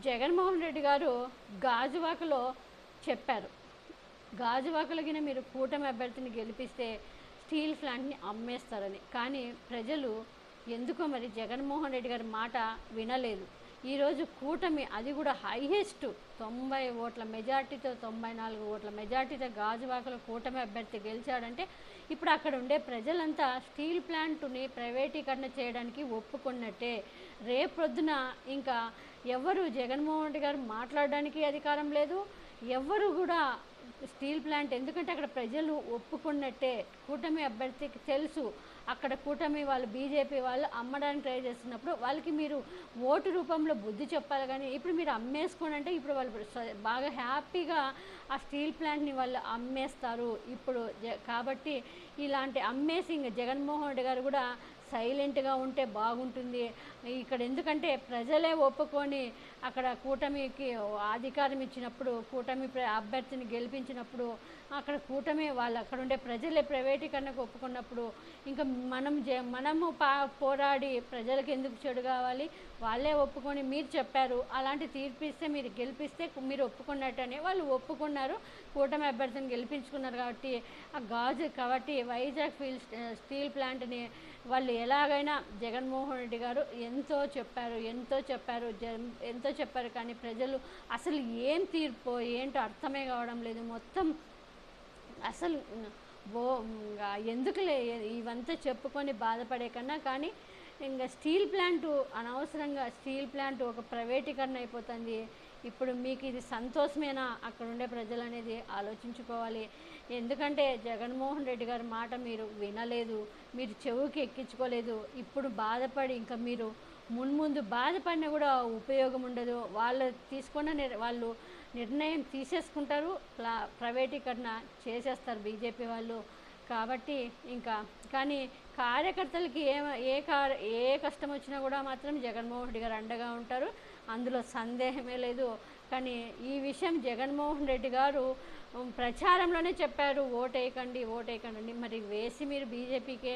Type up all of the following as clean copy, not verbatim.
జగన్మోహన్ రెడ్డి గారు గాజువాకలో చెప్పారు. గాజువాకలో గిన మీరు కూటమి అభ్యర్థిని గెలిపిస్తే స్టీల్ ప్లాంట్‌ని అమ్మేస్తారని. కానీ ప్రజలు ఎందుకో మరి జగన్మోహన్ రెడ్డి గారి మాట వినలేదు. ఈరోజు కూటమి అది కూడా హైయెస్ట్ 90 ఓట్ల మెజార్టీతో 94 ఓట్ల మెజార్టీతో గాజువాకలో కూటమి అభ్యర్థి గెలిచాడంటే ఇప్పుడు అక్కడ ఉండే ప్రజలంతా స్టీల్ ప్లాంట్‌ని ప్రైవేటీకరణ చేయడానికి ఒప్పుకున్నట్టే. రేపొద్దున ఇంకా ఎవరు జగన్మోహన్ రెడ్డి గారు మాట్లాడడానికి అధికారం లేదు. ఎవ్వరు కూడా స్టీల్ ప్లాంట్ ఎందుకంటే అక్కడ ప్రజలు ఒప్పుకున్నట్టే. కూటమి అభ్యర్థికి తెలుసు అక్కడ కూటమి వాళ్ళు బీజేపీ వాళ్ళు అమ్మడానికి ట్రై చేస్తున్నప్పుడు వాళ్ళకి మీరు ఓటు రూపంలో బుద్ధి చెప్పాలి. కానీ ఇప్పుడు మీరు అమ్మేసుకోనంటే ఇప్పుడు వాళ్ళు బాగా హ్యాపీగా ఆ స్టీల్ ప్లాంట్ని వాళ్ళు అమ్మేస్తారు ఇప్పుడు. కాబట్టి ఇలాంటి అమ్మేసింగ్ జగన్మోహన్ రెడ్డి గారు కూడా సైలెంట్గా ఉంటే బాగుంటుంది. ఇక్కడ ఎందుకంటే ప్రజలే ఒప్పుకొని అక్కడ కూటమికి అధికారం ఇచ్చినప్పుడు, కూటమి అభ్యర్థిని గెలిపించినప్పుడు అక్కడ కూటమి వాళ్ళు అక్కడ ఉండే ప్రజలే ప్రైవేటీకరణకు ఒప్పుకున్నప్పుడు ఇంకా మనము పోరాడి ప్రజలకు ఎందుకు చెడు కావాలి? వాళ్ళే ఒప్పుకొని మీరు చెప్పారు అలాంటి తీర్పు ఇస్తే మీరు గెలిపిస్తే మీరు ఒప్పుకున్నట్టనే వాళ్ళు ఒప్పుకున్నారు. కూటమి అభ్యర్థిని గెలిపించుకున్నారు కాబట్టి వైజాగ్ స్టీల్ ప్లాంట్ని వాళ్ళు ఎలాగైనా జగన్మోహన్ రెడ్డి గారు ఎంతో చెప్పారు కానీ ప్రజలు అసలు ఏం తీర్పో ఏంటో అర్థమే కావడం లేదు. మొత్తం అసలు ఎందుకులే ఇవంతా చెప్పుకొని బాధపడే కన్నా కానీ ఇంకా స్టీల్ ప్లాంటు అనవసరంగా స్టీల్ ప్లాంట్ ఒక ప్రైవేటీకరణ అయిపోతుంది. ఇప్పుడు మీకు ఇది సంతోషమేనా? అక్కడ ఉండే ప్రజలు అనేది ఆలోచించుకోవాలి. ఎందుకంటే జగన్మోహన్ రెడ్డి గారి మాట మీరు వినలేదు, మీరు చెవుకి ఎక్కించుకోలేదు. ఇప్పుడు బాధపడి ఇంకా మీరు మున్ముందు బాధపడినా కూడా ఉపయోగం ఉండదు. వాళ్ళు నిర్ణయం తీసేసుకుంటారు, ప్రైవేటీకరణ చేసేస్తారు బీజేపీ వాళ్ళు. కాబట్టి ఇంకా కానీ కార్యకర్తలకి ఏ కష్టం వచ్చినా కూడా మాత్రం జగన్మోహన్ రెడ్డి గారు అండగా ఉంటారు, అందులో సందేహమే లేదు. కానీ ఈ విషయం జగన్మోహన్ రెడ్డి గారు ప్రచారంలోనే చెప్పారు, ఓటేయకండి అని. మరి వేసి మీరు బీజేపీకే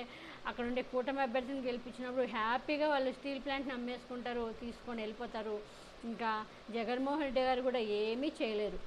అక్కడ ఉండే కూటమి అభ్యర్థిని గెలిపించినప్పుడు హ్యాపీగా వాళ్ళు స్టీల్ ప్లాంట్ని అమ్మేసుకుంటారు, తీసుకొని వెళ్ళిపోతారు. ఇంకా జగన్మోహన్ రెడ్డి గారు కూడా ఏమీ చేయలేరు.